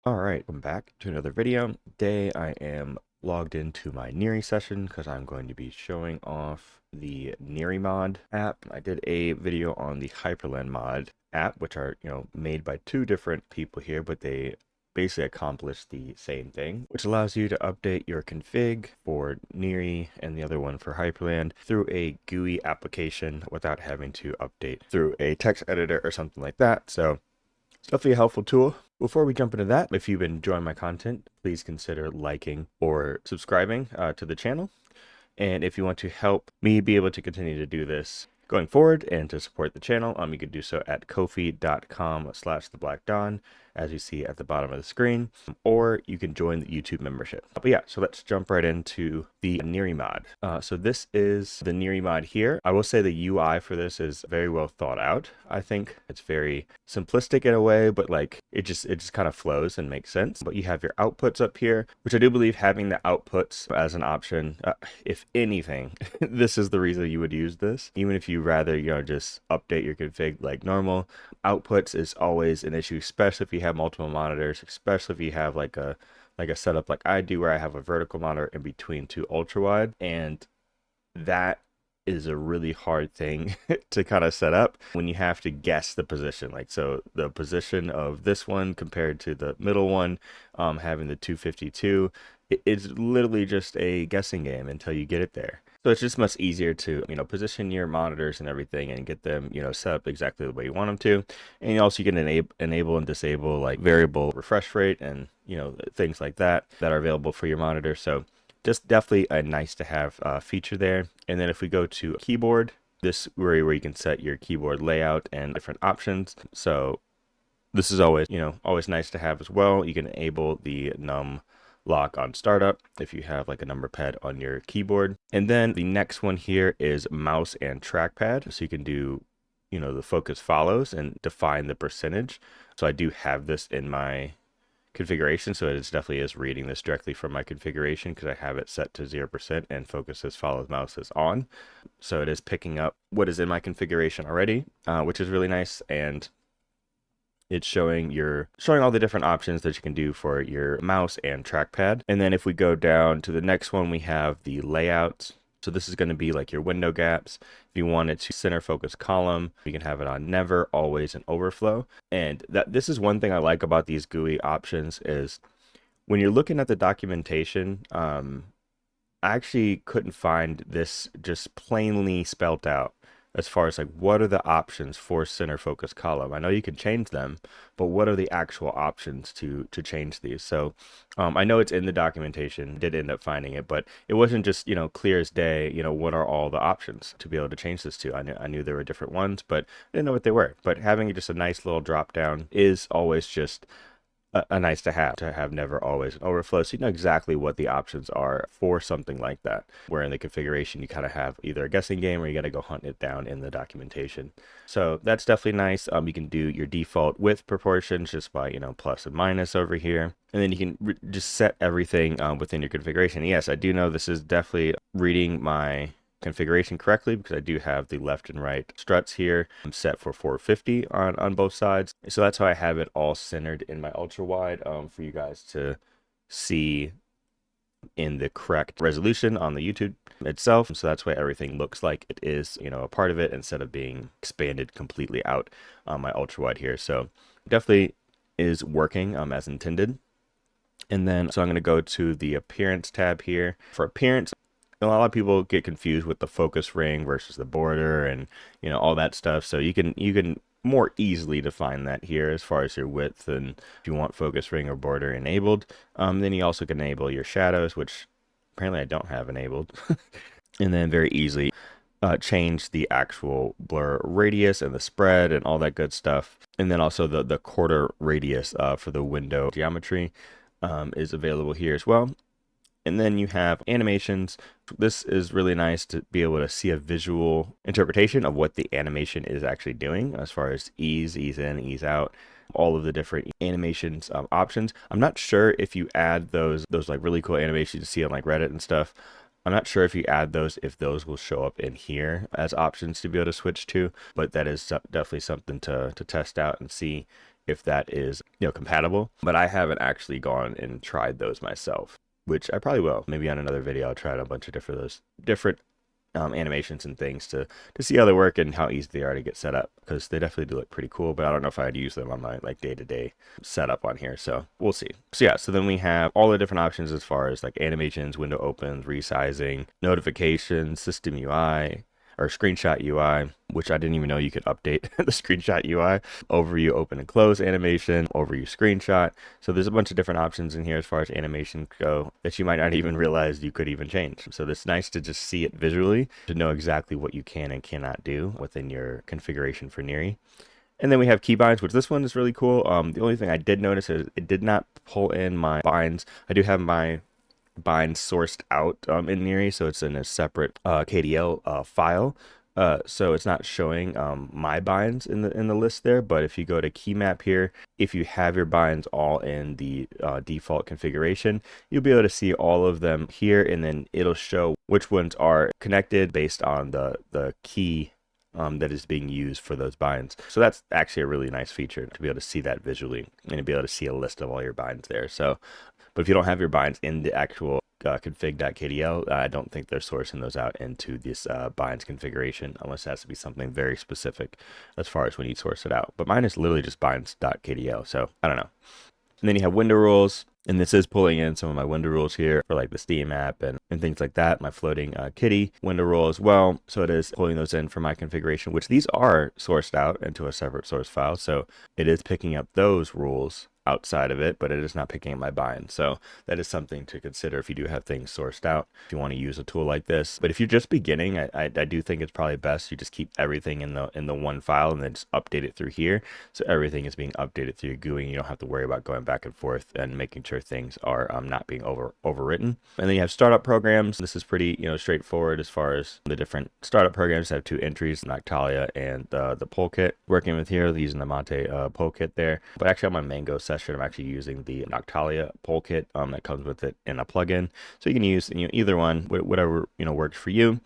Alright, welcome back to another video. Today I am logged into my Niri session because I'm going to be showing off the NiriMod app. I did a video on the Hyperland mod app, which are, made by two different people here, but they basically accomplish the same thing, which allows you to update your config for Niri and the other one for Hyperland through a GUI application without having to update through a text editor or something like that. So it's definitely a helpful tool. Before we jump into that, if you've been enjoying my content, please consider liking or subscribing to the channel. And if you want to help me be able to continue to do this going forward and to support the channel, you can do so at ko-fi.com/theblackdawn, as you see at the bottom of the screen, or you can join the YouTube membership. But yeah, so let's jump right into the NiriMod. So this is the NiriMod here. I will say the UI for this is very well thought out. I think it's very simplistic in a way, but like it just kind of flows and makes sense. But you have your outputs up here, which I do believe having the outputs as an option, if anything, this is the reason you would use this. Even if you rather, just update your config like normal, outputs is always an issue, especially if you have multiple monitors, especially if you have like a setup like I do where I have a vertical monitor in between two ultra wide, and that is a really hard thing to kind of set up when you have to guess the position. Like, so the position of this one compared to the middle one, having the 252, it's literally just a guessing game until you get it there. So it's just much easier to, position your monitors and everything and get them, set up exactly the way you want them to. And you also can enable and disable like variable refresh rate and, things like that are available for your monitor. So just definitely a nice to have feature there. And then if we go to keyboard, this where you can set your keyboard layout and different options. So this is always, always nice to have as well. You can enable the num lock on startup if you have like a number pad on your keyboard. And then the next one here is mouse and trackpad. So you can do, the focus follows and define the percentage. So I do have this in my configuration, so it definitely is reading this directly from my configuration because I have it set to 0% and focus as follows mouse is on. So it is picking up what is in my configuration already, which is really nice. And it's showing all the different options that you can do for your mouse and trackpad. And then if we go down to the next one, we have the layout. So this is going to be like your window gaps. If you want it to center focus column, you can have it on never, always, and overflow. And this is one thing I like about these GUI options is when you're looking at the documentation, I actually couldn't find this just plainly spelt out as far as like what are the options for center focus column. I know you can change them, but what are the actual options to change these? So I know it's in the documentation, did end up finding it, but it wasn't just clear as day, what are all the options to be able to change this to. I knew there were different ones, but I didn't know what they were. But having just a nice little drop down is always just a nice to have never, always, and overflow, so you know exactly what the options are for something like that, where in the configuration you kind of have either a guessing game or you got to go hunt it down in the documentation. So that's definitely nice. You can do your default width proportions just by plus and minus over here, and then you can just set everything within your configuration. Yes, I do know this is definitely reading my configuration correctly because I do have the left and right struts here. I'm set for 450 on both sides. So that's how I have it all centered in my ultra wide for you guys to see in the correct resolution on the YouTube itself. So that's why everything looks like it is, a part of it instead of being expanded completely out on my ultra wide here. So definitely is working as intended. And then, so I'm going to go to the appearance tab here. For appearance, a lot of people get confused with the focus ring versus the border and all that stuff. So you can more easily define that here as far as your width, and if you want focus ring or border enabled. Then you also can enable your shadows, which apparently I don't have enabled. And then very easily change the actual blur radius and the spread and all that good stuff. And then also the quarter radius for the window geometry is available here as well. And then you have animations. This is really nice to be able to see a visual interpretation of what the animation is actually doing as far as ease in, ease out, all of the different animations options. I'm not sure if you add those like really cool animations you see on like Reddit and stuff. I'm not sure if you add those, if those will show up in here as options to be able to switch to, but that is definitely something to test out and see if that is, compatible. But I haven't actually gone and tried those myself, which I probably will. Maybe on another video, I'll try out a bunch of different animations and things to see how they work and how easy they are to get set up, because they definitely do look pretty cool, but I don't know if I'd use them on my like day-to-day setup on here, so we'll see. So yeah, so then we have all the different options as far as like animations, window opens, resizing, notifications, system UI, or screenshot UI, which I didn't even know you could update the screenshot UI, overview open and close animation, overview screenshot. So there's a bunch of different options in here as far as animation go that you might not even realize you could even change. So it's nice to just see it visually to know exactly what you can and cannot do within your configuration for Niri. And then we have keybinds, which this one is really cool. The only thing I did notice is it did not pull in my binds. I do have my binds sourced out in Niri, so it's in a separate KDL file. So it's not showing my binds in the list there. But if you go to key map here, if you have your binds all in the default configuration, you'll be able to see all of them here, and then it'll show which ones are connected based on the key that is being used for those binds. So that's actually a really nice feature to be able to see that visually and to be able to see a list of all your binds there. So, but if you don't have your binds in the actual config.kdl, I don't think they're sourcing those out into this binds configuration, unless it has to be something very specific as far as when you source it out. But mine is literally just binds.kdl, so I don't know. And then you have window rules, and this is pulling in some of my window rules here for like the Steam app and things like that. My floating kitty window rule as well. So it is pulling those in for my configuration, which these are sourced out into a separate source file. So it is picking up those rules outside of it, but it is not picking up my bind. So that is something to consider if you do have things sourced out, if you want to use a tool like this. But if you're just beginning, I do think it's probably best you just keep everything in the one file and then just update it through here. So everything is being updated through your GUI, and you don't have to worry about going back and forth and making sure things are not being overwritten. And then you have startup programs. This is pretty straightforward as far as the different startup programs. I have two entries, Noctalia and the poll kit. Working with here using the Monte poll kit there. But actually on my Mango session, I'm actually using the Noctalia poll kit that comes with it in a plugin. So you can use either one, whatever works for you.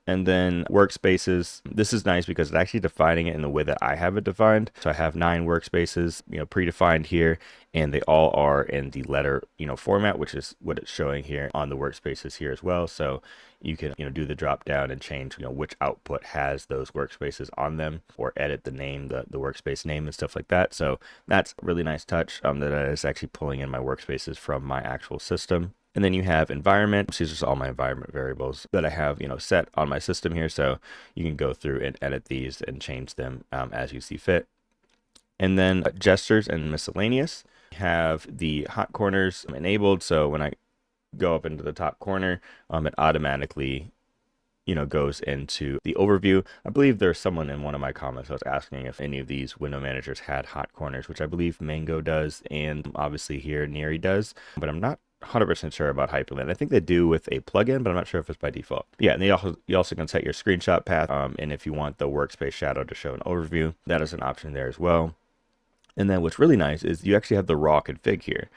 And then workspaces, this is nice because it's actually defining it in the way that I have it defined. So I have 9 workspaces, predefined here, and they all are in the letter, format, which is what it's showing here on the workspaces here as well. So you can, do the drop down and change, which output has those workspaces on them, or edit the name, the workspace name and stuff like that. So that's a really nice touch that is actually pulling in my workspaces from my actual system. And then you have environment. These are just all my environment variables that I have, set on my system here. So you can go through and edit these and change them as you see fit. And then gestures and miscellaneous. You have the hot corners enabled. So when I go up into the top corner, it automatically goes into the overview. I believe there's someone in one of my comments that was asking if any of these window managers had hot corners, which I believe Mango does, and obviously here Niri does, but I'm not 100% sure about Hyperland. I think they do with a plugin, but I'm not sure if it's by default. Yeah, and you also can set your screenshot path, and if you want the workspace shadow to show an overview, that is an option there as well. And then what's really nice is you actually have the raw config here.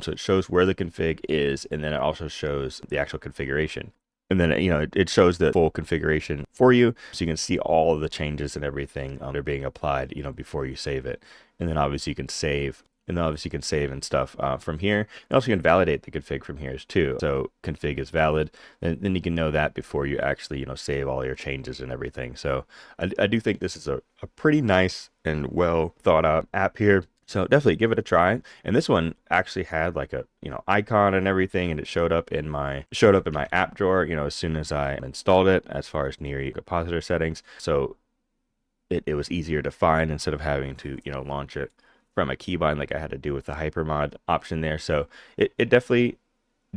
So it shows where the config is, and then it also shows the actual configuration. And then, it shows the full configuration for you, so you can see all of the changes and everything that are being applied, before you save it. And then obviously you can save. And stuff from here. And also you can validate the config from here too. So config is valid, and then you can know that before you actually, save all your changes and everything. So I do think this is a pretty nice and well thought out app here. So definitely give it a try. And this one actually had like a, icon and everything, and it showed up in my app drawer, as soon as I installed it, as far as Niri compositor settings. So it was easier to find instead of having to, launch it from a keybind like I had to do with the hypermod option there. So it definitely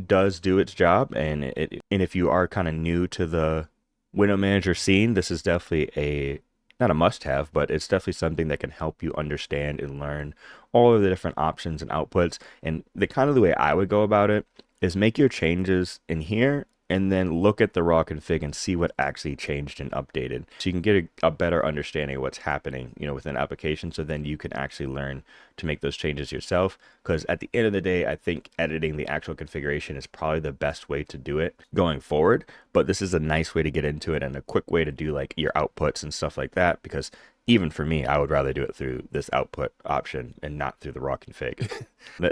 does do its job, and if you are kind of new to the window manager scene, this is definitely not a must-have, but it's definitely something that can help you understand and learn all of the different options and outputs. And the way I would go about it is make your changes in here, and then look at the raw config and see what actually changed and updated, so you can get a better understanding of what's happening, within application. So then you can actually learn to make those changes yourself. Because at the end of the day, I think editing the actual configuration is probably the best way to do it going forward. But this is a nice way to get into it, and a quick way to do like your outputs and stuff like that, because even for me, I would rather do it through this output option and not through the raw config.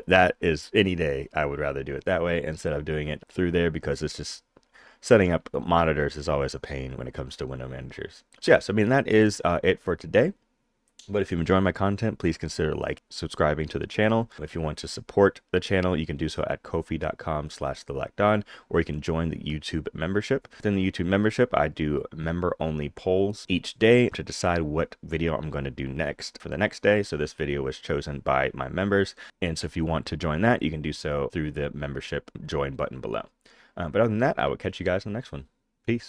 That is any day, I would rather do it that way instead of doing it through there, because it's just setting up monitors is always a pain when it comes to window managers. So yes, I mean, that is it for today. But if you're enjoying my content, please consider subscribing to the channel. If you want to support the channel, you can do so at kofi.com/theblackdawn, or you can join the YouTube membership. Within the YouTube membership, I do member-only polls each day to decide what video I'm going to do next for the next day. So this video was chosen by my members. And so if you want to join that, you can do so through the membership join button below. But other than that, I will catch you guys in the next one. Peace.